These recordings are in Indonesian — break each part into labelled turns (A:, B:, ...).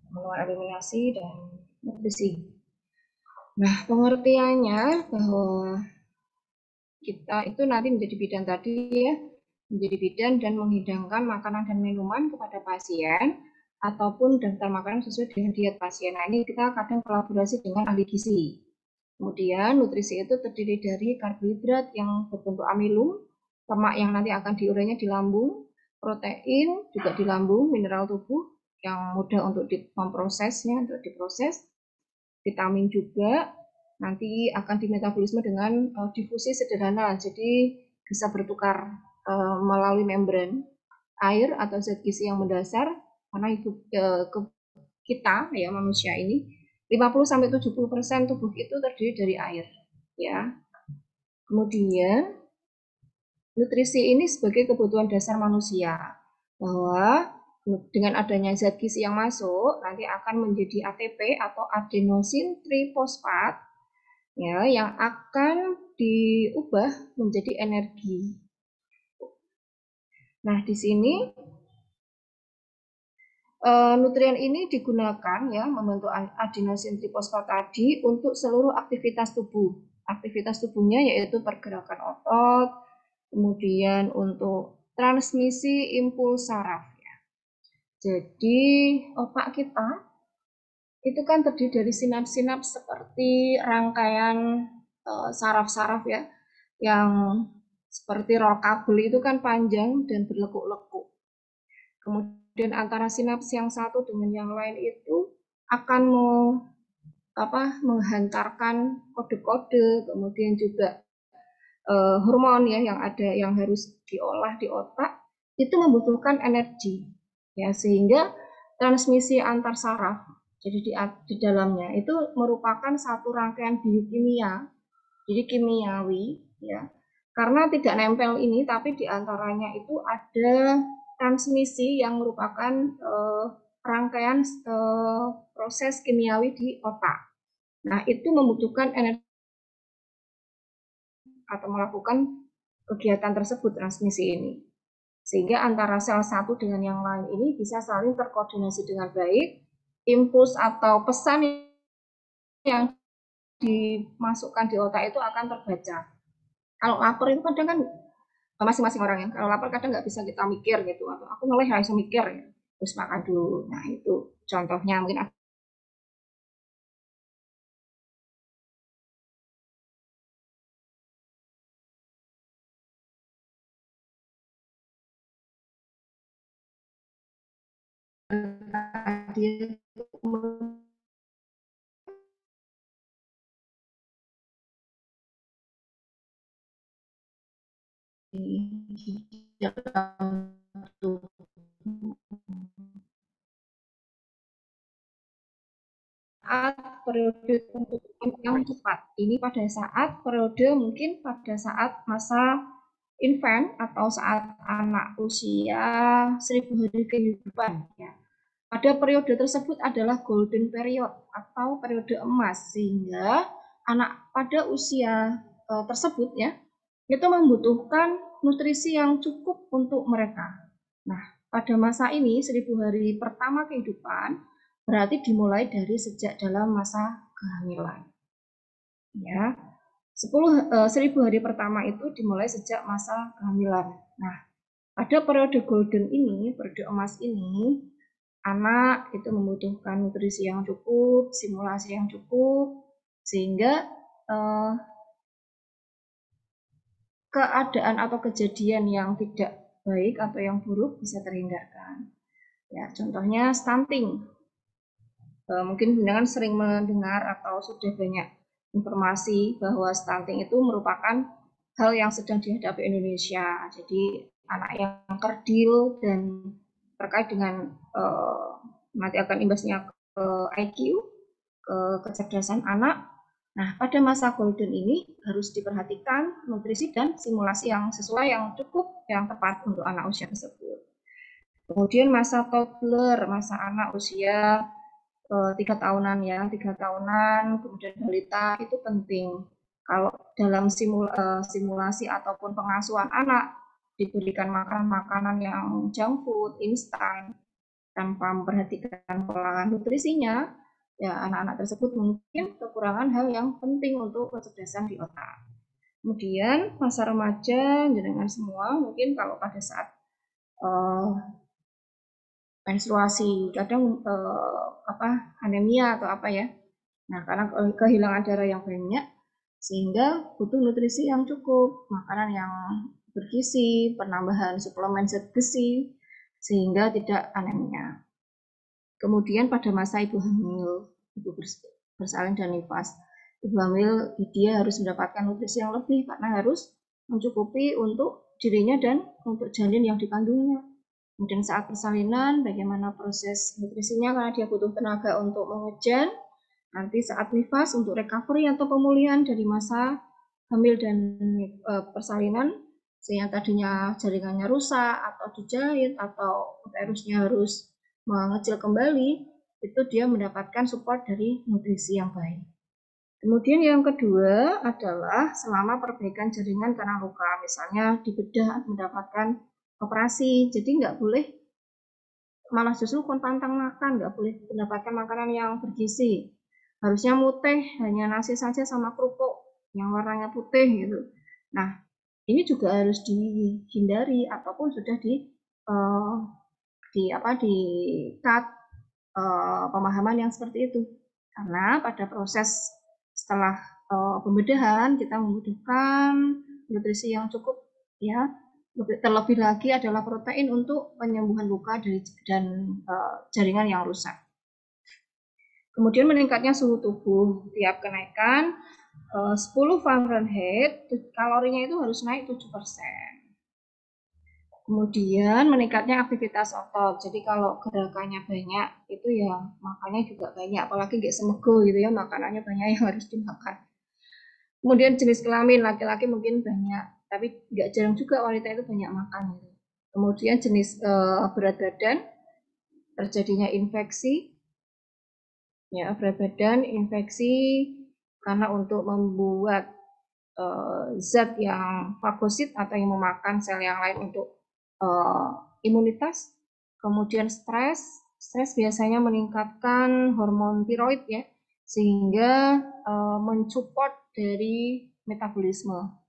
A: pemenuhan eliminasi dan nutrisi. Nah, pengertiannya bahwa kita itu nanti menjadi bidan tadi ya, menjadi bidan dan menghidangkan makanan dan minuman kepada pasien ataupun daftar makanan sesuai dengan diet pasien. Nah, ini kita kadang kolaborasi dengan ahli gizi. Kemudian nutrisi itu terdiri dari karbohidrat yang berbentuk amilum, lemak yang nanti akan diurainya di lambung, protein juga di lambung, mineral tubuh yang mudah untuk memprosesnya, untuk diproses, vitamin juga nanti akan dimetabolisme dengan difusi sederhana, jadi bisa bertukar melalui membran air atau zat gizi yang mendasar karena hidup kita ya manusia ini 50-70% tubuh itu terdiri dari air ya. Kemudian nutrisi ini sebagai kebutuhan dasar manusia bahwa dengan adanya zat gizi yang masuk nanti akan menjadi ATP atau adenosin trifosfat ya yang akan diubah menjadi energi. Nah, di sini nutrien ini digunakan ya membentuk adenosin trifosfat tadi untuk seluruh aktivitas tubuh. Aktivitas tubuhnya yaitu pergerakan otot, kemudian untuk transmisi impuls saraf ya. Jadi otak kita itu kan terdiri dari sinaps-sinaps seperti rangkaian saraf-saraf ya, yang seperti rol kabel itu kan panjang dan berlekuk-lekuk. Kemudian antara sinaps yang satu dengan yang lain itu akan menghantarkan kode-kode, kemudian juga hormon ya yang ada yang harus diolah di otak itu membutuhkan energi ya, sehingga transmisi antar saraf jadi di dalamnya itu merupakan satu rangkaian biokimia, jadi kimiawi ya, karena tidak nempel ini tapi diantaranya itu ada transmisi yang merupakan rangkaian proses kimiawi di otak. Nah, itu membutuhkan energi atau melakukan kegiatan tersebut, transmisi ini. Sehingga antara sel satu dengan yang lain ini bisa saling terkoordinasi dengan baik, impuls atau pesan yang dimasukkan di otak itu akan terbaca. Kalau lapar itu kadang kan masing-masing orang ya, kalau lapar kadang nggak bisa kita mikir gitu, atau aku mulai harus mikir ya, terus makan dulu. Nah itu contohnya mungkin dia saat periode pembentukan yang cepat. Ini pada saat periode mungkin pada saat masa infant atau saat anak usia 1000 hari kehidupan ya. Pada periode tersebut adalah golden period atau periode emas, sehingga anak pada usia tersebut ya itu membutuhkan nutrisi yang cukup untuk mereka. Nah, pada masa ini 1000 hari pertama kehidupan berarti dimulai dari sejak dalam masa kehamilan. Ya, 1000 hari pertama itu dimulai sejak masa kehamilan. Nah, pada periode golden ini, periode emas ini, anak itu membutuhkan nutrisi yang cukup, simulasi yang cukup, sehingga keadaan atau kejadian yang tidak baik atau yang buruk bisa terhindarkan. Ya, contohnya stunting. Mungkin dengan sering mendengar atau sudah banyak informasi bahwa stunting itu merupakan hal yang sedang dihadapi Indonesia. Jadi anak yang kerdil dan terkait dengan nanti akan imbasnya ke IQ, ke kecerdasan anak. Nah, pada masa golden ini harus diperhatikan nutrisi dan simulasi yang sesuai, yang cukup, yang tepat untuk anak usia tersebut. Kemudian masa toddler, masa anak usia 3 tahunan ya, 3 tahunan, kemudian balita itu penting. Kalau dalam simulasi ataupun pengasuhan anak diberikan makanan-makanan yang junk food, instan, tanpa memperhatikan pola nutrisinya, ya anak-anak tersebut mungkin kekurangan hal yang penting untuk kecerdasan di otak. Kemudian masa remaja, jenengan semua mungkin kalau pada saat menstruasi kadang anemia atau apa ya. Nah, karena kehilangan darah yang banyak sehingga butuh nutrisi yang cukup, makanan yang bergizi, penambahan suplemen zat besi sehingga tidak anemia. Kemudian pada masa ibu hamil, ibu bersalin dan nifas, ibu hamil dia harus mendapatkan nutrisi yang lebih karena harus mencukupi untuk dirinya dan untuk janin yang dikandungnya. Kemudian saat persalinan, bagaimana proses nutrisinya karena dia butuh tenaga untuk mengejar. Nanti saat nifas untuk recovery atau pemulihan dari masa hamil dan persalinan, sehingga tadinya jaringannya rusak atau dijahit atau uterusnya harus mengecil kembali, itu dia mendapatkan support dari nutrisi yang baik. Kemudian yang kedua adalah selama perbaikan jaringan karena luka, misalnya di bedah mendapatkan operasi, jadi nggak boleh malah justru pantang makan, nggak boleh mendapatkan makanan yang bergizi. Harusnya muteh, hanya nasi saja sama kerupuk yang warnanya putih gitu. Nah, ini juga harus dihindari ataupun sudah di cut pemahaman yang seperti itu. Karena pada proses setelah pembedahan kita membutuhkan nutrisi yang cukup ya. Terlebih lagi adalah protein untuk penyembuhan luka dan jaringan yang rusak. Kemudian meningkatnya suhu tubuh tiap kenaikan 10 Fahrenheit, kalorinya itu harus naik 7%. Kemudian meningkatnya aktivitas otot. Jadi kalau gerakannya banyak, itu ya makannya juga banyak. Apalagi nggak semego gitu ya, makanannya banyak yang harus dimakan. Kemudian jenis kelamin, laki-laki mungkin banyak, tapi nggak jarang juga wanita itu banyak makan. Gitu. Kemudian jenis berat badan, terjadinya infeksi, ya berat badan infeksi karena untuk membuat zat yang fagosit atau yang memakan sel yang lain untuk imunitas. Kemudian stres biasanya meningkatkan hormon tiroid ya, sehingga mensupport dari metabolisme.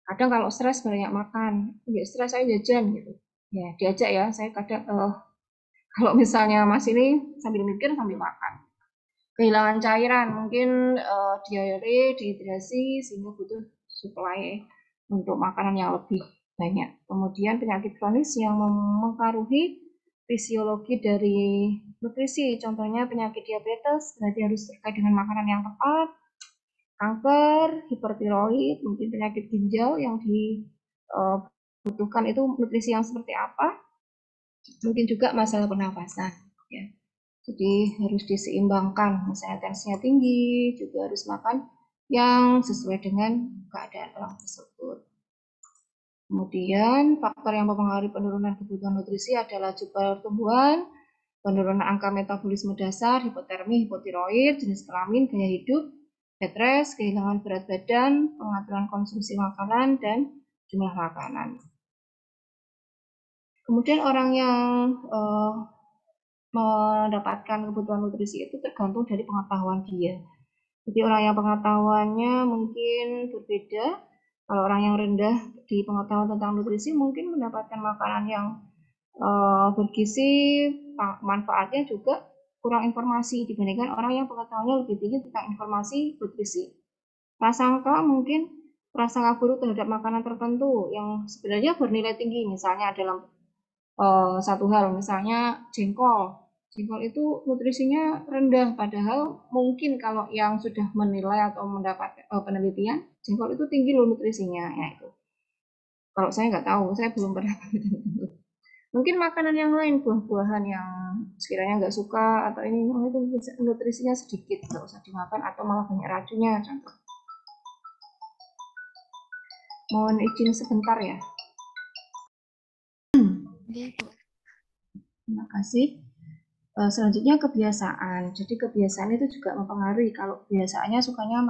A: Kadang kalau stres banyak makan, ya stres saya jajan gitu, ya diajak ya, saya kadang kalau misalnya Mas ini sambil mikir sambil makan. Kehilangan cairan, mungkin diare, dehidrasi, sehingga butuh suplai untuk makanan yang lebih banyak. Kemudian penyakit kronis yang mempengaruhi fisiologi dari nutrisi, contohnya penyakit diabetes, berarti harus terkait dengan makanan yang tepat, kanker, hipertiroid, mungkin penyakit ginjal yang dibutuhkan itu nutrisi yang seperti apa, mungkin juga masalah pernafasan. Ya. Jadi harus diseimbangkan, misalnya tensinya tinggi, juga harus makan yang sesuai dengan keadaan orang tersebut. Kemudian faktor yang mempengaruhi penurunan kebutuhan nutrisi adalah laju pertumbuhan, penurunan angka metabolisme dasar, hipotermi, hipotiroid, jenis kelamin, gaya hidup, bed rest, kehilangan berat badan, pengaturan konsumsi makanan, dan jumlah makanan. Kemudian orang yang mendapatkan kebutuhan nutrisi itu tergantung dari pengetahuan dia. Jadi orang yang pengetahuannya mungkin berbeda, kalau orang yang rendah di pengetahuan tentang nutrisi mungkin mendapatkan makanan yang bergizi, manfaatnya juga kurang informasi dibandingkan orang yang pengetahuannya lebih tinggi tentang informasi nutrisi. Prasangka mungkin prasangka buruk terhadap makanan tertentu yang sebenarnya bernilai tinggi, misalnya dalam satu hal, misalnya jengkol. Jengkol itu nutrisinya rendah, padahal mungkin kalau yang sudah menilai atau mendapat penelitian, jengkol itu tinggi loh nutrisinya. Ya itu. Kalau saya nggak tahu, saya belum pernah mungkin makanan yang lain, buah-buahan yang sekiranya nggak suka atau ini, itu nutrisinya sedikit, nggak usah dimakan atau malah banyak racunnya. Contoh. Mohon izin sebentar ya. Terima kasih. Selanjutnya kebiasaan. Jadi kebiasaan itu juga mempengaruhi. Kalau biasaannya sukanya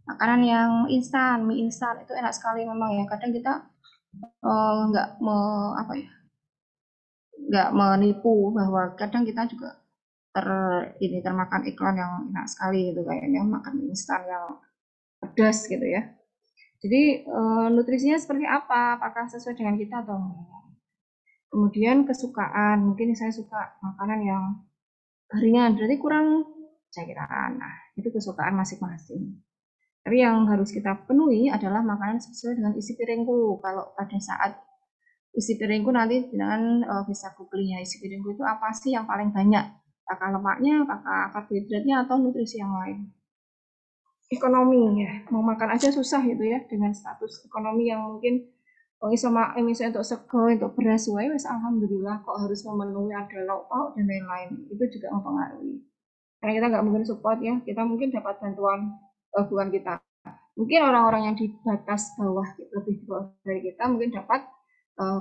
A: makanan yang instan, mie instan itu enak sekali memang ya. Kadang kita nggak nggak menipu, bahwa kadang kita juga termakan iklan yang enak sekali gitu, kayaknya makan mie instan yang pedas gitu ya. Jadi nutrisinya seperti apa, apakah sesuai dengan kita atau enggak. Kemudian kesukaan, mungkin saya suka makanan yang ringan, berarti kurang cairan. Nah, itu kesukaan masing-masing. Tapi yang harus kita penuhi adalah makanan sesuai dengan isi piringku. Kalau pada saat isi piringku nanti dengan bisa googling ya, isi piringku itu apa sih yang paling banyak? Apakah lemaknya, apakah karbohidratnya, atau nutrisi yang lain. Ekonomi ya, mau makan aja susah gitu ya, dengan status ekonomi yang mungkin misalnya untuk sego, untuk beras, wes alhamdulillah kok harus memenuhi ada lauk pauk dan lain-lain. Itu juga mempengaruhi. Karena kita nggak mungkin support ya, kita mungkin dapat bantuan, bukan kita. Mungkin orang-orang yang di batas bawah, lebih di bawah dari kita, mungkin dapat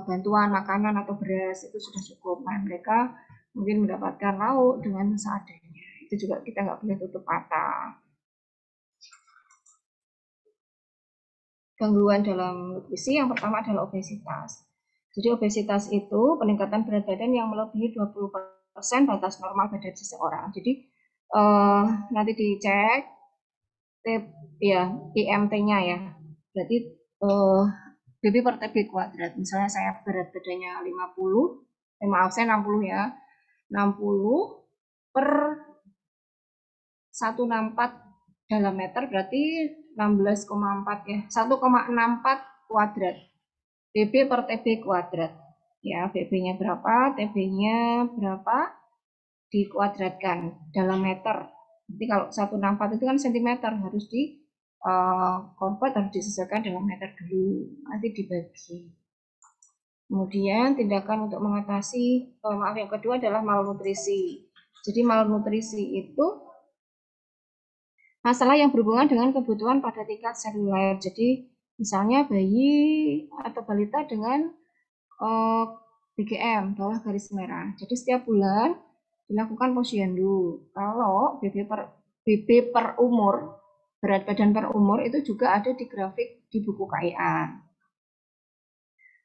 A: bantuan makanan atau beras, itu sudah cukup. Nah, mereka mungkin mendapatkan lauk dengan seadanya. Itu juga kita nggak boleh tutup mata. Gangguan dalam nutrisi yang pertama adalah obesitas. Jadi obesitas itu peningkatan berat badan yang melebihi 20% batas normal badan seseorang. Jadi nanti dicek ya IMT-nya ya. Berarti BB per TB kuadrat. Misalnya saya berat badannya 50, maaf saya 60 ya. 60 per 164 dalam meter berarti 16,4 ya. 1,64 kuadrat. BB per TB kuadrat. Ya, BB-nya berapa, TB-nya berapa, dikuadratkan dalam meter. Jadi kalau 164 itu kan sentimeter, harus di convert, harus disesuaikan dalam meter dulu, nanti dibagi. Kemudian tindakan untuk mengatasi, maaf, yang kedua adalah malnutrisi. Jadi malnutrisi itu masalah yang berhubungan dengan kebutuhan pada tingkat seluler. Jadi misalnya bayi atau balita dengan BGM, bawah garis merah. Jadi setiap bulan dilakukan posyandu. Kalau BB per umur, berat badan per umur itu juga ada di grafik di buku KIA.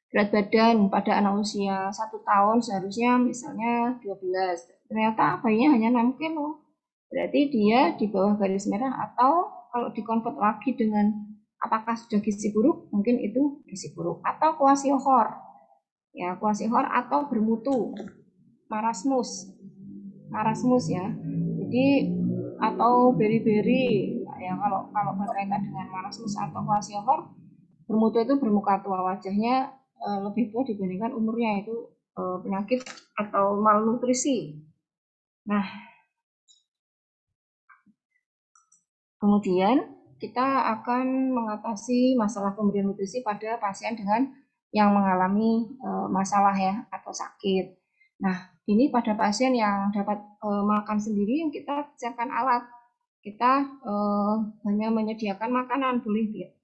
A: Berat badan pada anak usia 1 tahun seharusnya misalnya 12. Ternyata bayinya hanya 6 kilo. Berarti dia di bawah garis merah, atau kalau dikonvert lagi dengan apakah sudah gizi buruk, mungkin itu gizi buruk. Atau kwashiorkor. Ya, kwashiorkor atau bermutu. Marasmus ya. Jadi atau beri-beri ya, kalau berkaitan dengan marasmus atau kwashiorkor, bermutu itu bermuka tua, wajahnya lebih tua dibandingkan umurnya, itu penyakit atau malnutrisi. Nah, kemudian kita akan mengatasi masalah pemberian nutrisi pada pasien dengan yang mengalami masalah ya atau sakit. Nah, ini pada pasien yang dapat makan sendiri, yang kita siapkan alat. Kita hanya menyediakan makanan,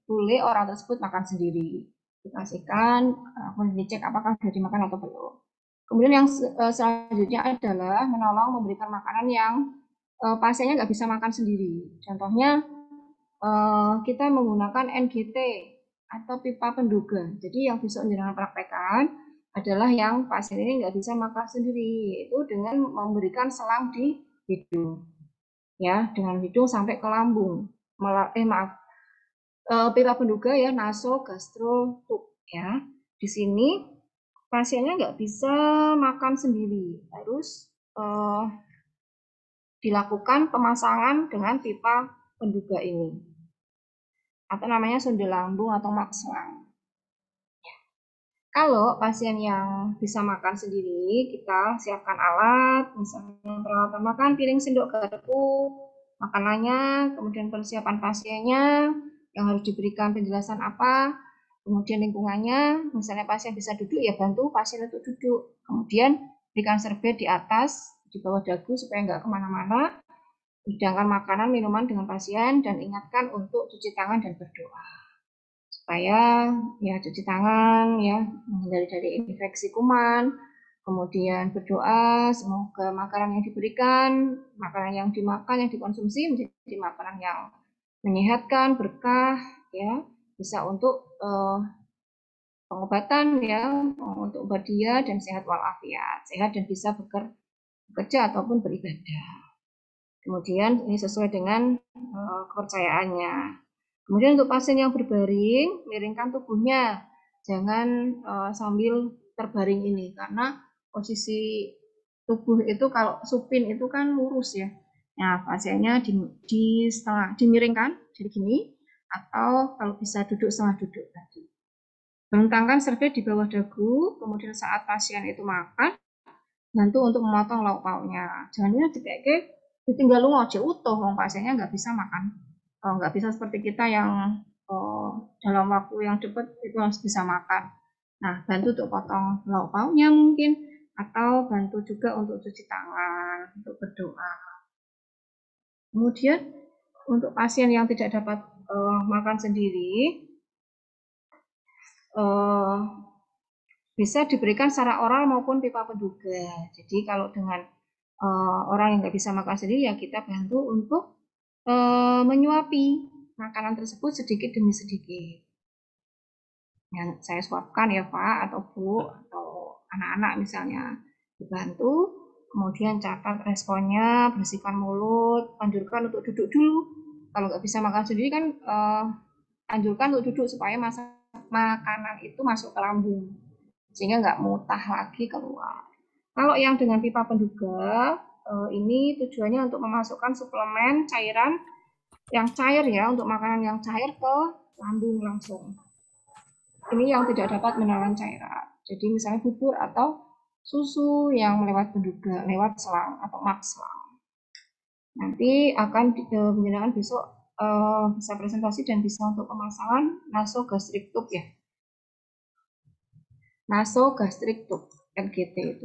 A: boleh orang tersebut makan sendiri. Dikasihkan, kemudian dicek apakah sudah dimakan atau belum. Kemudian yang selanjutnya adalah menolong memberikan makanan yang pasiennya nggak bisa makan sendiri. Contohnya kita menggunakan NGT atau pipa penduga. Jadi yang bisa jenengan praktekkan adalah yang pasien ini nggak bisa makan sendiri, yaitu dengan memberikan selang di hidung, ya, dengan hidung sampai ke lambung. Pipa penduga ya, nasogastro tube ya. Di sini pasiennya nggak bisa makan sendiri, harus dilakukan pemasangan dengan pipa penduga ini, atau namanya sonde lambung atau makslang. Kalau pasien yang bisa makan sendiri, kita siapkan alat, misalnya peralatan makan, piring, sendok, garpu, makanannya, kemudian persiapan pasiennya, yang harus diberikan penjelasan apa, kemudian lingkungannya, misalnya pasien bisa duduk, ya bantu pasien untuk duduk. Kemudian berikan serbet di atas, di bawah dagu supaya nggak kemana-mana, hidangkan makanan, minuman dengan pasien, dan ingatkan untuk cuci tangan dan berdoa. Supaya ya cuci tangan ya, menghindari dari infeksi kuman, kemudian berdoa semoga makanan yang diberikan, makanan yang dimakan, yang dikonsumsi menjadi makanan yang menyehatkan, berkah ya, bisa untuk pengobatan ya, untuk obat dia dan sehat walafiat, sehat dan bisa bekerja ataupun beribadah. Kemudian ini sesuai dengan kepercayaannya. Kemudian untuk pasien yang berbaring, miringkan tubuhnya, jangan sambil terbaring ini, karena posisi tubuh itu kalau supin itu kan lurus ya. Nah, pasiennya di setengah dimiringkan, jadi gini, atau kalau bisa duduk setengah duduk tadi. Bentangkan serbet di bawah dagu, kemudian saat pasien itu makan, bantu untuk memotong lauk pauknya. Jangan lupa dipeke, ditinggal lu aja utuh, wong pasiennya nggak bisa makan. Nggak bisa seperti kita yang dalam waktu yang cepat itu harus bisa makan. Nah, bantu untuk potong lauk pauknya mungkin, atau bantu juga untuk cuci tangan, untuk berdoa. Kemudian untuk pasien yang tidak dapat makan sendiri, bisa diberikan secara oral maupun pipa penduga. Jadi kalau dengan orang yang nggak bisa makan sendiri, ya kita bantu untuk menyuapi makanan tersebut sedikit demi sedikit. Yang saya suapkan ya Pak atau Bu atau anak-anak misalnya, dibantu, kemudian catat responnya, bersihkan mulut, anjurkan untuk duduk dulu. Kalau nggak bisa makan sendiri kan anjurkan untuk duduk supaya makanan itu masuk ke lambung sehingga nggak mutah lagi keluar. Kalau yang dengan pipa penduga ini tujuannya untuk memasukkan suplemen cairan yang cair ya, untuk makanan yang cair ke lambung langsung. Ini yang tidak dapat menelan cairan. Jadi misalnya bubur atau susu yang melewat penduga, lewat selang atau mak selang. Nanti akan menyenangkan besok bisa presentasi dan bisa untuk pemasangan nasogastric tube ya. Nasogastric tube NGT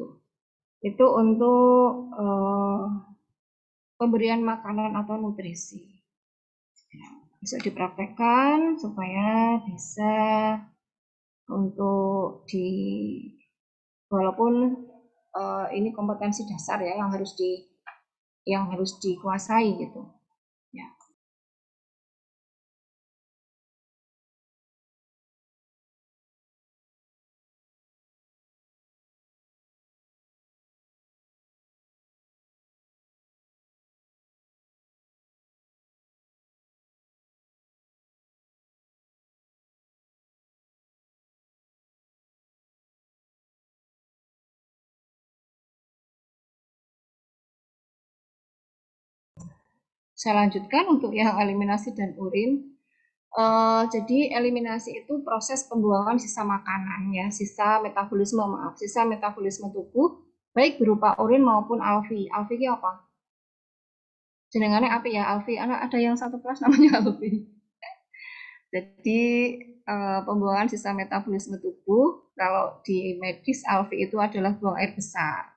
A: itu untuk pemberian makanan atau nutrisi. Bisa dipraktekkan supaya bisa untuk walaupun ini kompetensi dasar ya yang harus dikuasai gitu ya. Saya lanjutkan untuk yang eliminasi dan urin. Jadi eliminasi itu proses pembuangan sisa makanan ya, sisa metabolisme tubuh, baik berupa urin maupun alfi. Alfi itu apa? Jenengannya apa ya alfi? Ada yang satu kelas namanya alfi. Jadi pembuangan sisa metabolisme tubuh, kalau di medis alfi itu adalah buang air besar.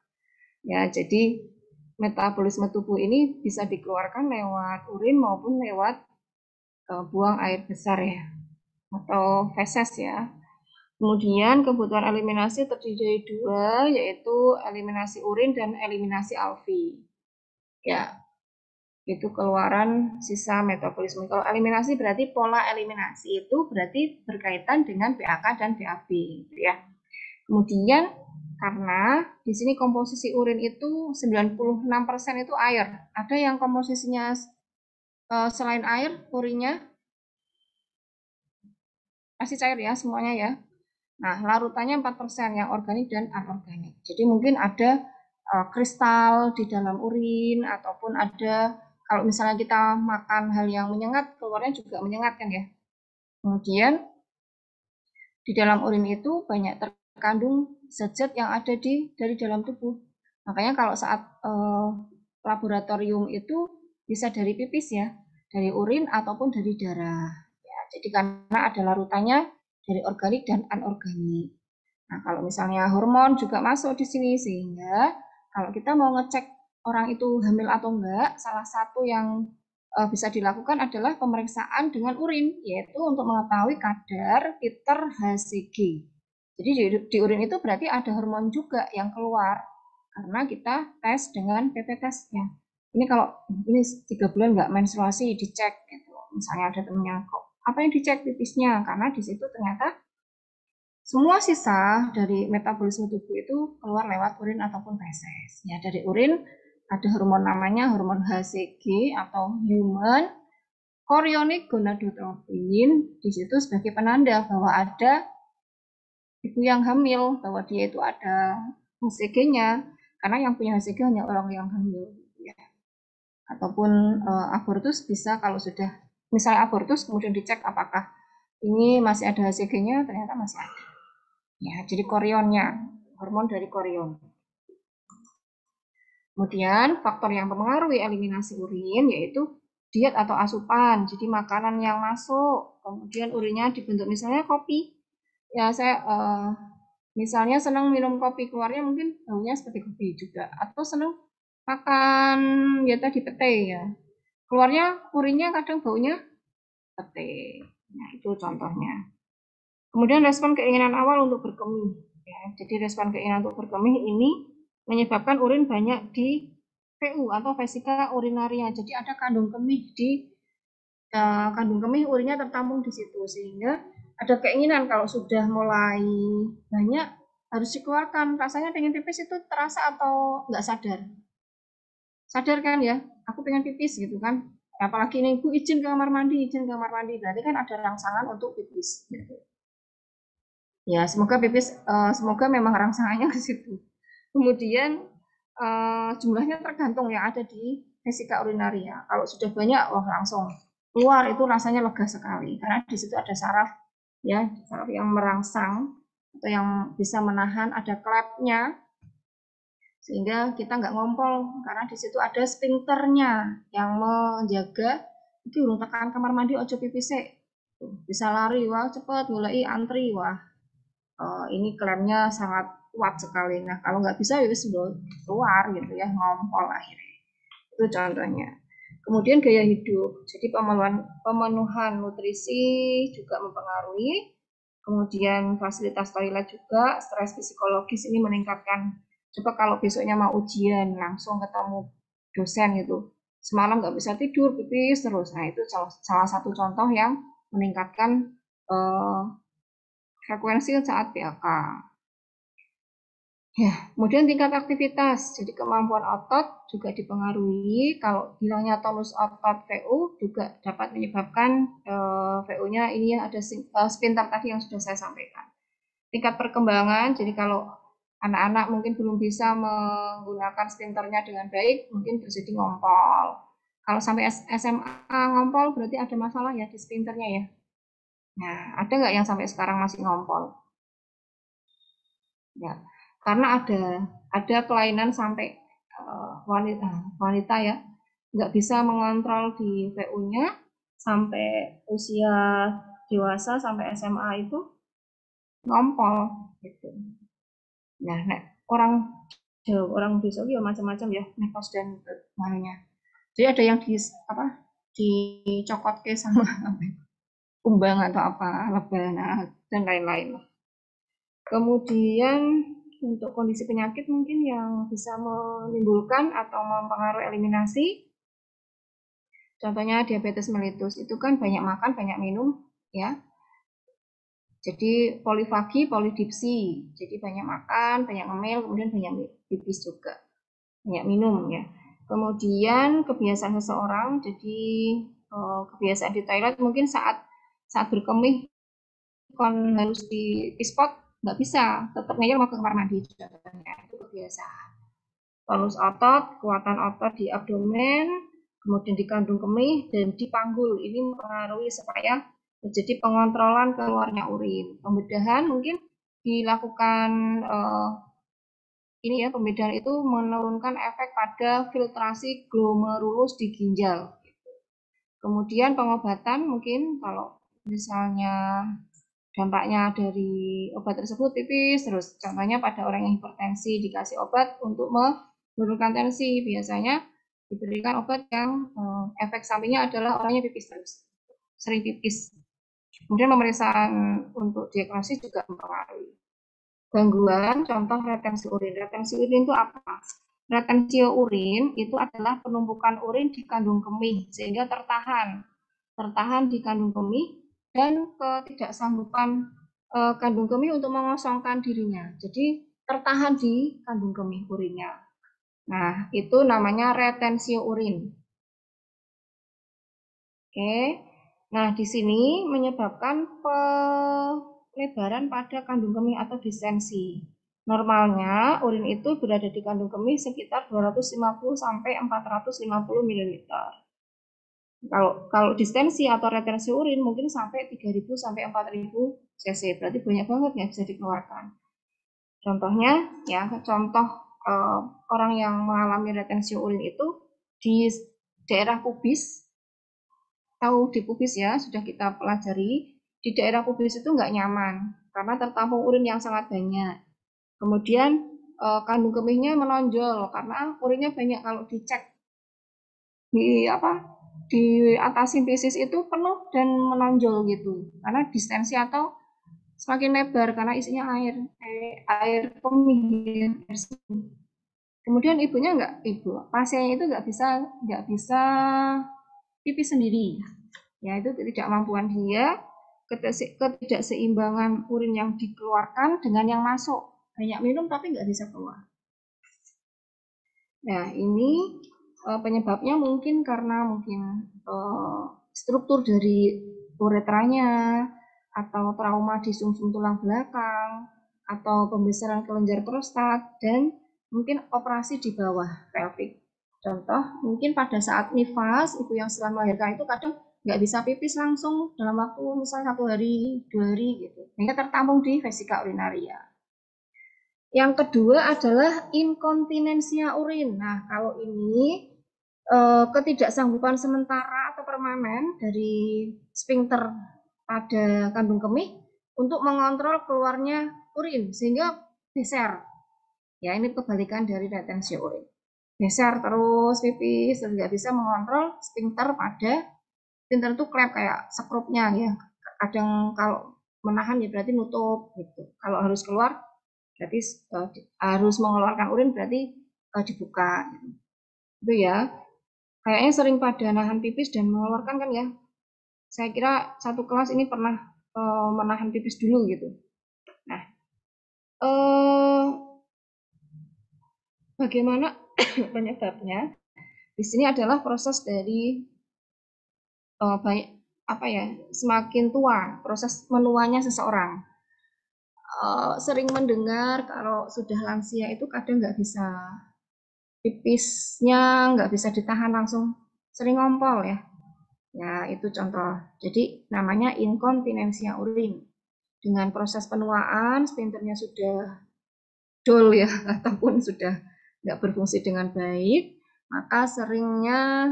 A: Ya, jadi metabolisme tubuh ini bisa dikeluarkan lewat urin maupun lewat buang air besar ya, atau feses ya. Kemudian kebutuhan eliminasi terdiri dari dua, yaitu eliminasi urin dan eliminasi alfi. Ya, itu keluaran sisa metabolisme. Kalau eliminasi berarti pola eliminasi itu berarti berkaitan dengan BAK dan BAB, ya. Kemudian karena di sini komposisi urin itu 96% itu air. Ada yang komposisinya selain air, urinnya masih cair ya semuanya ya. Nah, larutannya 4% yang organik dan anorganik. Jadi mungkin ada kristal di dalam urin ataupun ada kalau misalnya kita makan hal yang menyengat, keluarnya juga menyengat kan ya. Kemudian di dalam urin itu banyak terkandung zat-zat yang ada dari dalam tubuh. Makanya kalau saat laboratorium itu bisa dari pipis ya, dari urin ataupun dari darah. Ya, jadi karena ada larutannya dari organik dan anorganik. Nah, kalau misalnya hormon juga masuk di sini sehingga kalau kita mau ngecek orang itu hamil atau enggak, salah satu yang bisa dilakukan adalah pemeriksaan dengan urin, yaitu untuk mengetahui kadar titer HCG. Jadi di urin itu berarti ada hormon juga yang keluar karena kita tes dengan PP testnya. Ini kalau ini 3 bulan nggak menstruasi dicek gitu. Misalnya ada temennya kok apa yang dicek pipisnya, karena di situ ternyata Semua sisa dari metabolisme tubuh itu keluar lewat urin ataupun feses. Ya, dari urin ada hormon namanya hormon HCG atau human chorionic gonadotropin. Di situ sebagai penanda bahwa ada ibu yang hamil, bahwa dia itu ada HCG-nya. Karena yang punya HCG hanya orang yang hamil. Ya. Ataupun abortus bisa kalau sudah misalnya abortus kemudian dicek apakah ini masih ada HCG-nya, ternyata masih ada. Ya, jadi korionnya, hormon dari korion. Kemudian faktor yang mempengaruhi eliminasi urin yaitu diet atau asupan. Jadi makanan yang masuk, kemudian urinnya dibentuk misalnya kopi. Ya saya misalnya senang minum kopi, keluarnya mungkin baunya seperti kopi juga. Atau senang makan ya tadi pete ya. Keluarnya urinnya kadang baunya pete. Nah, itu contohnya. Kemudian respon keinginan awal untuk berkemih. Ya, jadi respon keinginan untuk berkemih ini menyebabkan urin banyak di VU atau vesika urinaria. Jadi ada kandung kemih di kandung kemih, urinnya tertampung di situ sehingga ada keinginan kalau sudah mulai banyak harus dikeluarkan. Rasanya pengen pipis itu terasa atau nggak sadar? Sadar kan ya? Aku pengen pipis gitu kan? Apalagi ini ibu izin ke kamar mandi, berarti kan ada rangsangan untuk pipis. Gitu. Ya, semoga semoga memang rangsangannya ke situ. Kemudian jumlahnya tergantung yang ada di vesika urinaria. Kalau sudah banyak, langsung keluar itu rasanya lega sekali karena di situ ada saraf ya, saraf yang merangsang atau yang bisa menahan, ada klepnya sehingga kita nggak ngompol karena di situ ada sphinkternya yang menjaga iki urung tekan kamar mandi ojo pipis bisa lari wah cepet mulai antri wah ini klemnya sangat kuat sekali. Nah, kalau nggak bisa ya sudah keluar gitu ya, ngompol akhirnya. Itu contohnya. Kemudian gaya hidup. Jadi pemenuhan nutrisi juga mempengaruhi. Kemudian fasilitas toilet juga, stres psikologis ini meningkatkan. Coba kalau besoknya mau ujian, langsung ketemu dosen gitu. Semalam nggak bisa tidur, pipis terus. Nah, itu salah satu contoh yang meningkatkan frekuensi saat PLK. Ya, kemudian tingkat aktivitas, jadi kemampuan otot juga dipengaruhi. Kalau hilangnya tonus otot VU juga dapat menyebabkan VU-nya ini yang ada sphincter tadi yang sudah saya sampaikan. Tingkat perkembangan, jadi kalau anak-anak mungkin belum bisa menggunakan sphincternya dengan baik, mungkin terjadi ngompol. Kalau sampai SMA ngompol berarti ada masalah ya di sphincternya ya. Nah, ada nggak yang sampai sekarang masih ngompol? Ya, karena ada kelainan sampai wanita ya nggak bisa mengontrol di VU-nya sampai usia dewasa sampai SMA itu ngompol gitu. Nah, orang besok ya macam-macam ya nekos dan namanya. Jadi ada yang dicokot ke sama kumbang atau apa lebaran dan lain-lain. Kemudian untuk kondisi penyakit mungkin yang bisa menimbulkan atau mempengaruhi eliminasi, contohnya diabetes mellitus itu kan banyak makan, banyak minum, ya. Jadi polifagi, polidipsi, jadi banyak makan, banyak ngemil, kemudian banyak pipis juga, banyak minum ya. Kemudian kebiasaan seseorang, jadi kebiasaan di toilet mungkin saat berkemih kon harus di spot nggak bisa, tetap ngeyel mau ke kamar mandi contohnya, itu kebiasaan. Tonus otot, kekuatan otot di abdomen, kemudian di kandung kemih dan di panggul. Ini mempengaruhi supaya terjadi pengontrolan keluarnya urin. Pembedahan mungkin dilakukan ini ya, pembedahan itu menurunkan efek pada filtrasi glomerulus di ginjal. Kemudian pengobatan mungkin kalau misalnya dampaknya dari obat tersebut tipis terus. Contohnya pada orang yang hipertensi dikasih obat untuk menurunkan tensi. Biasanya diberikan obat yang efek sampingnya adalah orangnya pipis terus, sering pipis. Kemudian pemeriksaan untuk diagnosis juga mempengaruhi. Gangguan, contoh retensi urin. Retensi urin itu apa? Retensi urin itu adalah penumpukan urin di kandung kemih sehingga tertahan di kandung kemih dan ketidaksanggupan kandung kemih untuk mengosongkan dirinya. Jadi tertahan di kandung kemih urinnya. Nah, itu namanya retensio urin. Oke. Nah, di sini menyebabkan pelebaran pada kandung kemih atau distensi. Normalnya urin itu berada di kandung kemih sekitar 250 sampai 450 ml. Kalau distensi atau retensi urin mungkin sampai 3.000 sampai 4.000 cc. Berarti banyak banget ya bisa dikeluarkan. Contohnya ya, contoh orang yang mengalami retensi urin itu di daerah pubis. Tahu di pubis ya, sudah kita pelajari. Di daerah pubis itu nggak nyaman karena tertampung urin yang sangat banyak. Kemudian kandung kemihnya menonjol karena urinnya banyak. Kalau dicek di apa, di atas sintesis itu penuh dan menonjol gitu karena distensi atau semakin lebar karena isinya air kemih. Kemudian ibunya pasiennya itu nggak bisa pipis sendiri, ya itu ketidakmampuan dia, ketidakseimbangan urin yang dikeluarkan dengan yang masuk, banyak minum tapi nggak bisa keluar. Nah, ini penyebabnya mungkin karena struktur dari uretranya, atau trauma di sumsum tulang belakang, atau pembesaran kelenjar prostat, dan mungkin operasi di bawah pelvik. Contoh, mungkin pada saat nifas, ibu yang sedang melahirkan itu kadang nggak bisa pipis langsung dalam waktu misalnya 1 hari, 2 hari gitu, sehingga tertampung di vesika urinaria. Yang kedua adalah inkontinensia urin. Nah, kalau ini ketidaksanggupan sementara atau permanen dari sphincter pada kandung kemih untuk mengontrol keluarnya urin sehingga geser. Ya, ini kebalikan dari retensio urin. Geser terus pipis, terus nggak bisa mengontrol sphincter itu klep kayak sekrupnya ya. Kadang kalau menahan ya berarti nutup gitu. Kalau harus keluar berarti harus mengeluarkan urin berarti dibuka gitu. Itu ya. Kayaknya sering pada nahan pipis dan mengeluarkan kan ya. Saya kira satu kelas ini pernah menahan pipis dulu gitu. Nah, bagaimana penyebabnya? Di sini adalah proses dari semakin tua, proses menuanya seseorang. Sering mendengar kalau sudah lansia itu kadang nggak bisa pipisnya, nggak bisa ditahan langsung, sering ngompol ya. Ya, itu contoh. Jadi namanya inkontinensia urin. Dengan proses penuaan, sphincternya sudah dol ya, ataupun sudah nggak berfungsi dengan baik, maka seringnya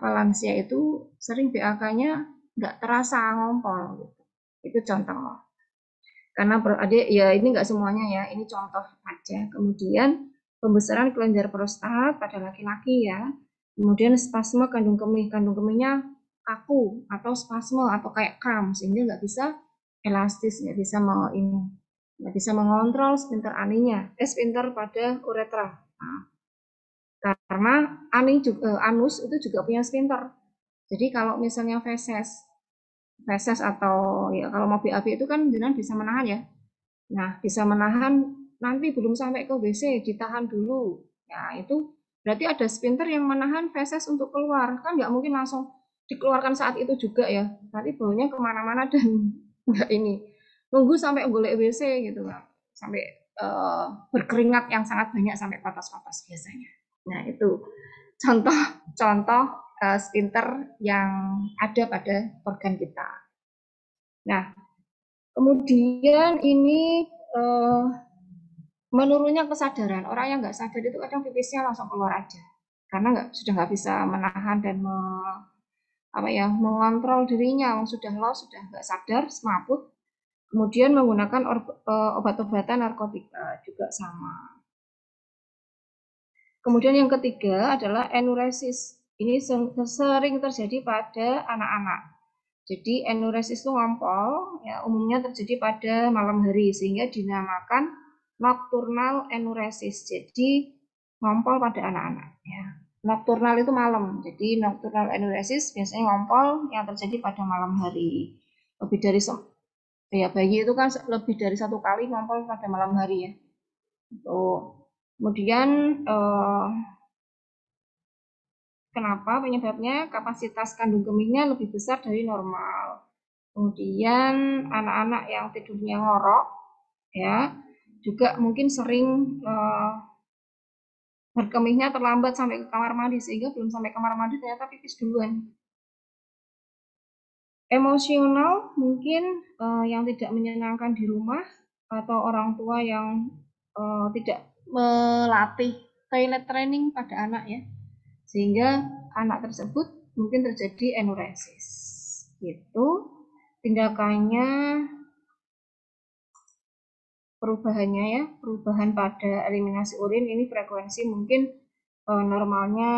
A: lansia itu sering BAK-nya nggak terasa ngompol. Gitu. Itu contoh. Karena ya ini nggak semuanya ya, ini contoh aja. Kemudian pembesaran kelenjar prostat pada laki-laki ya. Kemudian spasme kandung kemihnya kaku atau spasme atau kayak kram sehingga nggak bisa elastis, nggak bisa mengontrol sphincter sphincter pada uretra. Nah, karena anus itu juga punya sphincter. Jadi kalau misalnya feses atau ya kalau mau BAB itu kan jenengan bisa menahan ya. Nah, bisa menahan nanti belum sampai ke WC, ditahan dulu. Ya, itu berarti ada sphincter yang menahan feses untuk keluar. Kan nggak mungkin langsung dikeluarkan saat itu juga ya. Nanti baunya kemana-mana dan nggak ini. Nunggu sampai golek WC gitu kan. Sampai berkeringat yang sangat banyak sampai patas-patas biasanya. Nah, itu contoh-contoh sphincter yang ada pada organ kita. Nah, kemudian ini menurunnya kesadaran. Orang yang nggak sadar itu kadang pipisnya langsung keluar aja. Karena sudah nggak bisa menahan dan mengontrol dirinya. Sudah lost, sudah nggak sadar, semaput. Kemudian menggunakan obat-obatan narkotika juga sama. Kemudian yang ketiga adalah enuresis. Ini sering terjadi pada anak-anak. Jadi enuresis itu ngompol, ya, umumnya terjadi pada malam hari sehingga dinamakan nocturnal enuresis. Jadi ngompol pada anak-anak. Ya. Nocturnal itu malam. Jadi nocturnal enuresis biasanya ngompol yang terjadi pada malam hari. Lebih dari Ya, bayi itu kan lebih dari 1 kali ngompol pada malam hari ya. Kemudian kenapa penyebabnya? Kapasitas kandung kemihnya lebih besar dari normal. Kemudian anak-anak yang tidurnya ngorok ya, juga mungkin sering berkemihnya terlambat sampai ke kamar mandi, sehingga belum sampai kamar mandi ternyata pipis duluan. Emosional mungkin yang tidak menyenangkan di rumah, atau orang tua yang tidak melatih toilet training pada anak ya, sehingga anak tersebut mungkin terjadi enuresis. Itu tindakannya, perubahannya ya, perubahan pada eliminasi urin ini frekuensi mungkin normalnya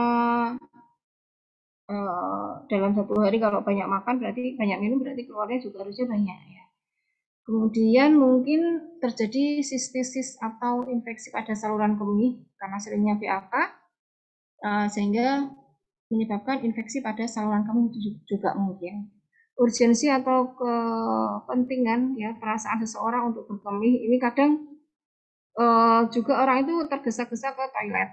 A: dalam 1 hari kalau banyak makan berarti banyak minum, berarti keluarnya juga harusnya banyak ya. Kemudian mungkin terjadi sistisis atau infeksi pada saluran kemih karena seringnya PAK, sehingga menyebabkan infeksi pada saluran kemih itu juga mungkin. Urgensi atau kepentingan ya, perasaan seseorang untuk berkemih ini kadang juga orang itu tergesa-gesa ke toilet.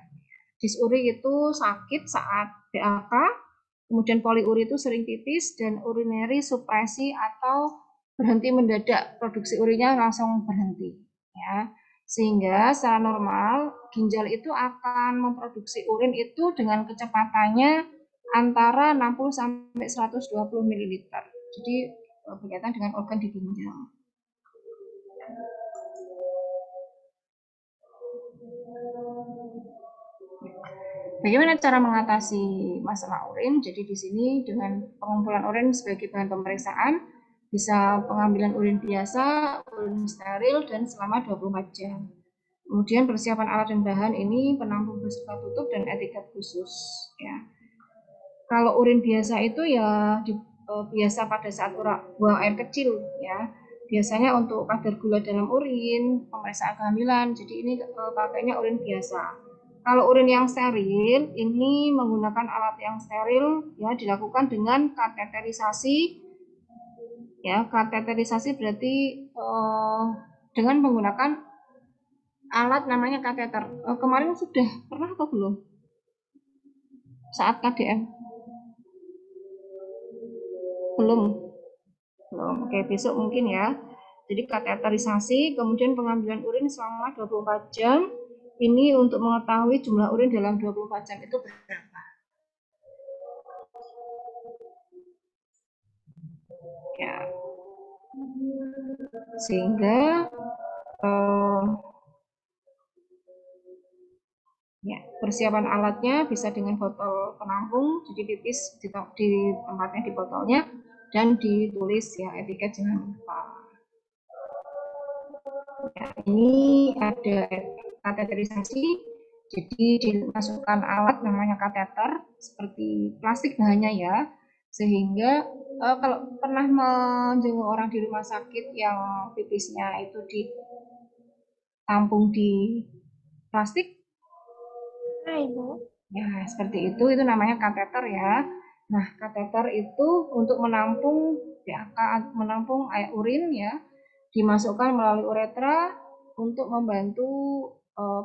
A: Disuri itu sakit saat PAK, kemudian poliuri itu sering pipis, dan urinary supresi atau berhenti mendadak, produksi urinnya langsung berhenti ya. Sehingga secara normal ginjal itu akan memproduksi urin itu dengan kecepatannya antara 60 sampai 120 ml. Jadi berkaitan dengan organ di ginjal. Bagaimana cara mengatasi masalah urin? Jadi di sini dengan pengumpulan urin sebagai bahan pemeriksaan, bisa pengambilan urin biasa, urin steril, dan selama 24 jam. Kemudian persiapan alat dan bahan ini penampung beserta tutup dan etiket khusus. Ya. Kalau urin biasa itu ya biasa pada saat buang air kecil ya. Biasanya untuk kadar gula dalam urin, pemeriksaan kehamilan. Jadi ini pakainya urin biasa. Kalau urin yang steril, ini menggunakan alat yang steril ya, dilakukan dengan kateterisasi. Ya, kateterisasi berarti dengan menggunakan alat namanya kateter. Kemarin sudah pernah atau belum? Saat KDM? Belum. Oke, besok mungkin ya. Jadi kateterisasi, kemudian pengambilan urin selama 24 jam. Ini untuk mengetahui jumlah urin dalam 24 jam itu berapa. Ya. Sehingga ya, persiapan alatnya bisa dengan botol penampung, jadi pipis di tempatnya di botolnya, dan ditulis ya etiket jangan lupa. Ya, ini ada kateterisasi, jadi dimasukkan alat namanya kateter, seperti plastik bahannya ya, sehingga kalau pernah menjenguk orang di rumah sakit yang pipisnya itu ditampung di plastik, ya seperti itu namanya kateter ya. Nah, kateter itu untuk menampung menampung air urin ya, dimasukkan melalui uretra untuk membantu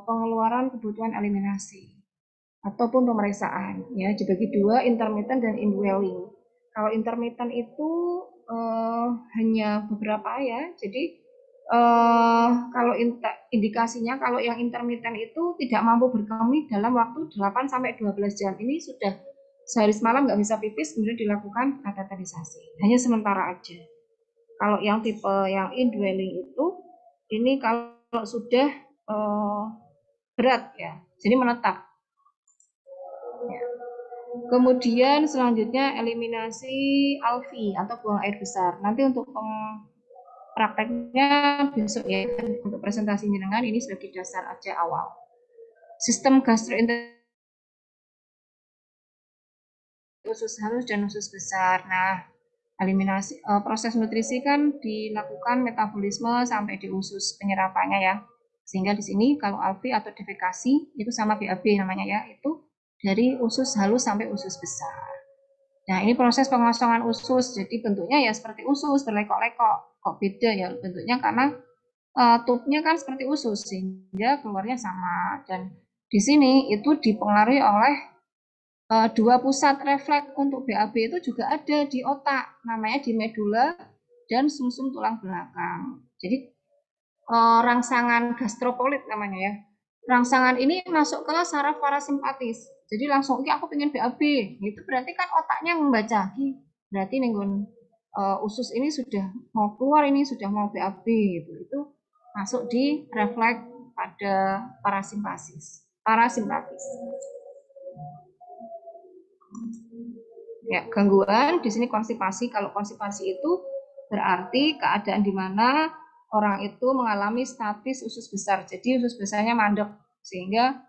A: pengeluaran kebutuhan eliminasi ataupun pemeriksaan ya. Dibagi dua, intermittent dan indwelling. Kalau intermittent itu hanya beberapa ya, jadi kalau indikasinya kalau yang intermittent itu tidak mampu berkemih dalam waktu 8 sampai 12 jam. Ini sudah sehari semalam nggak bisa pipis, kemudian dilakukan kateterisasi. Hanya sementara aja. Kalau yang tipe yang indwelling itu, ini kalau sudah berat ya, jadi menetap. Ya. Kemudian selanjutnya eliminasi ALFI atau buang air besar. Nanti untuk prakteknya besok ya, untuk presentasi jenengan ini sebagai dasar aja awal. Sistem gastrointestinal usus halus dan usus besar. Nah, eliminasi proses nutrisi kan dilakukan metabolisme sampai di usus penyerapannya ya. Sehingga di sini kalau ALFI atau defekasi itu sama BAB namanya ya, itu dari usus halus sampai usus besar. Nah, ini proses pengosongan usus, jadi bentuknya ya seperti usus, berlekok-lekok. Kok beda ya bentuknya karena tubnya kan seperti usus sehingga keluarnya sama, dan di sini itu dipengaruhi oleh dua pusat refleks untuk BAB itu juga ada di otak, namanya di medula dan sumsum tulang belakang. Jadi rangsangan gastropolit namanya ya. Rangsangan ini masuk ke saraf parasimpatis. Jadi langsung, oke aku pengen BAB, itu berarti kan otaknya membaca, berarti nenggon usus ini sudah mau keluar, ini sudah mau BAB gitu. Itu masuk di refleks pada parasimpatis. Parasimpatis. Ya, gangguan di sini konstipasi. Kalau konstipasi itu berarti keadaan di mana orang itu mengalami statis usus besar. Jadi usus besarnya mandek sehingga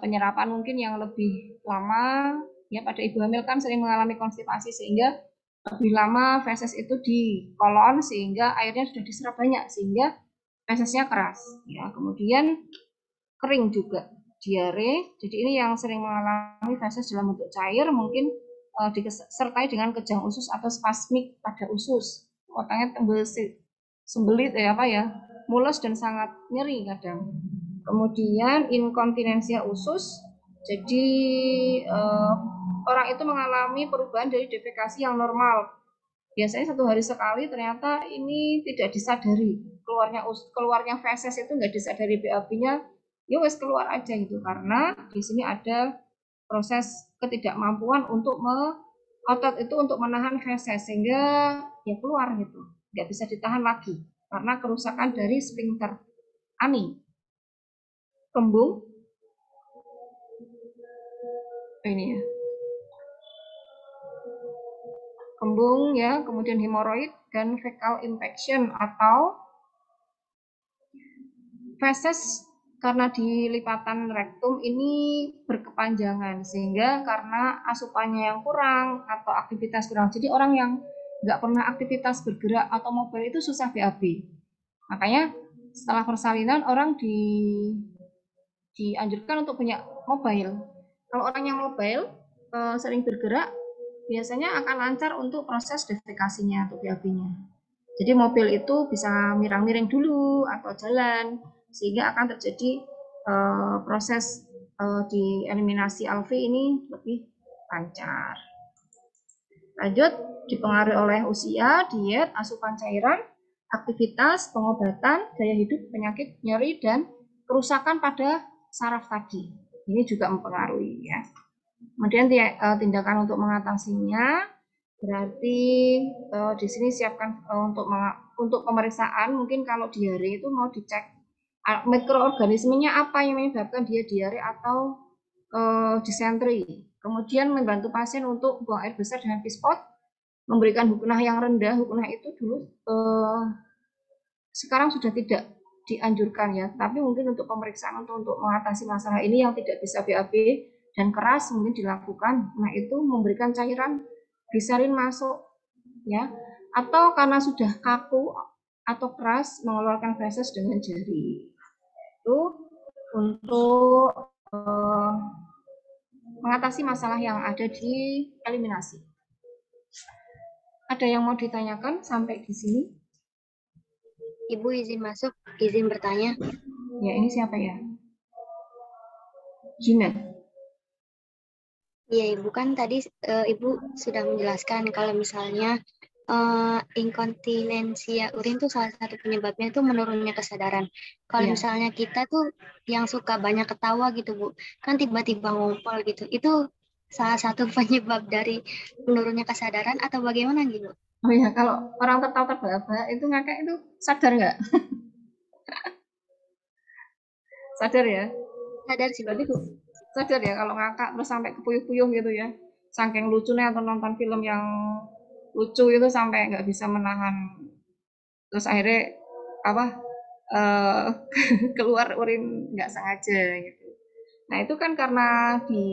A: penyerapan mungkin yang lebih lama, ya pada ibu hamil kan sering mengalami konstipasi sehingga lebih lama feses itu di kolon sehingga airnya sudah diserap banyak sehingga fesesnya keras. Ya, kemudian kering juga, diare. Jadi ini yang sering mengalami feses dalam bentuk cair mungkin disertai dengan kejang usus atau spasmik pada usus. Otaknya tembel sembelit mules dan sangat nyeri kadang. Kemudian inkontinensia usus. Jadi orang itu mengalami perubahan dari defekasi yang normal. Biasanya 1 hari sekali, ternyata ini tidak disadari. Keluarnya feses itu nggak disadari BAB-nya, ya wes keluar aja gitu, karena di sini ada proses ketidakmampuan untuk otot itu untuk menahan feses sehingga ya keluar gitu, nggak bisa ditahan lagi karena kerusakan dari sphincter ani. Kembung ini ya, kembung ya, kemudian hemoroid dan fecal infection atau feses karena di lipatan rektum ini berkepanjangan sehingga karena asupannya yang kurang atau aktivitas kurang. Jadi orang yang nggak pernah aktivitas bergerak atau mobile itu susah BAB. Makanya setelah persalinan orang dianjurkan untuk punya mobile. Kalau orang yang mobile sering bergerak biasanya akan lancar untuk proses defekasinya atau BAB-nya. Jadi mobil itu bisa mirang-miring dulu atau jalan sehingga akan terjadi proses di eliminasi alve ini lebih lancar. Lanjut, dipengaruhi oleh usia, diet, asupan cairan, aktivitas, pengobatan, gaya hidup, penyakit, nyeri, dan kerusakan pada saraf tadi. Ini juga mempengaruhi ya. Kemudian tindakan untuk mengatasinya berarti di sini siapkan untuk pemeriksaan. Mungkin kalau diare itu mau dicek mikroorganismenya apa yang menyebabkan dia diare atau disentri. Kemudian membantu pasien untuk buang air besar dengan pispot, memberikan hukunah yang rendah. Hukunah itu dulu sekarang sudah tidak dianjurkan ya, tapi mungkin untuk pemeriksaan untuk mengatasi masalah ini yang tidak bisa BAB dan keras mungkin dilakukan. Nah, itu memberikan cairan gliserin masuk ya, atau karena sudah kaku atau keras mengeluarkan feses dengan jari. Itu untuk mengatasi masalah yang ada di eliminasi. Ada yang mau ditanyakan sampai di sini?
B: Ibu izin masuk, izin bertanya.
A: Ya, ini siapa ya? Gina.
B: Iya, Ibu kan tadi Ibu sudah menjelaskan kalau misalnya inkontinensia urin tuh salah satu penyebabnya itu menurunnya kesadaran. Kalau misalnya kita tuh yang suka banyak ketawa gitu, Bu, kan tiba-tiba ngompol gitu, itu salah satu penyebab dari menurunnya kesadaran atau bagaimana gitu?
A: Oh ya, kalau orang ketawa terbahak-bahak itu ngakak itu sadar nggak? Sadar ya?
B: Sadar sih, Bu.
A: Berarti sadar ya kalau ngakak terus sampai kepuyuh-puyuh gitu ya. Saking lucunya atau nonton film yang lucu itu sampai nggak bisa menahan. Terus akhirnya apa keluar urin nggak sengaja gitu. Nah itu kan karena di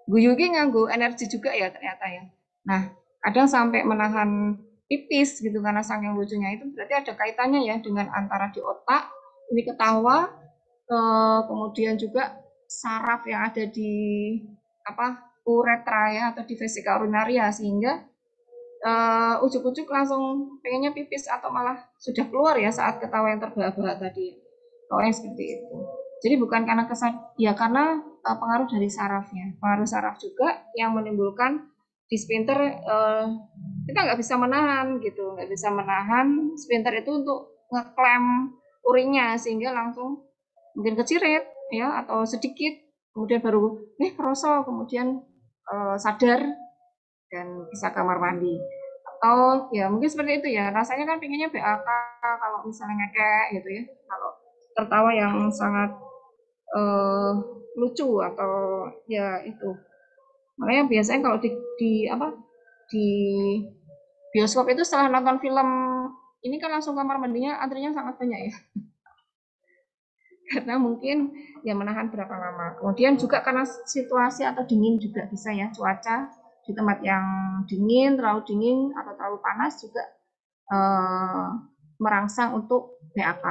A: guyugi nganggo energi juga ya ternyata ya. Nah kadang sampai menahan pipis gitu karena saking lucunya, itu berarti ada kaitannya ya dengan antara di otak ini ketawa, kemudian juga saraf yang ada di uretra ya atau di vesika urinaria sehingga ujuk-ujuk langsung pengennya pipis atau malah sudah keluar ya saat ketawa yang terbahak-bahak tadi. Oh, yang seperti itu. Jadi bukan karena ya karena pengaruh dari sarafnya. Pengaruh saraf juga yang menimbulkan di sphincter kita nggak bisa menahan gitu, nggak bisa menahan sphincter itu untuk ngeklem urinnya sehingga langsung mungkin kecirit ya atau sedikit kemudian baru kerosot kemudian sadar dan bisa kamar mandi atau ya mungkin seperti itu ya rasanya kan pinginnya BAK kalau misalnya ngekek gitu ya kalau tertawa yang sangat lucu atau ya itu makanya biasanya kalau di apa di bioskop itu setelah nonton film ini kan langsung kamar mandinya antrinya sangat banyak ya karena mungkin ya menahan berapa lama. Kemudian juga karena situasi atau dingin juga bisa ya cuaca di tempat yang dingin, terlalu dingin atau terlalu panas juga merangsang untuk BAK.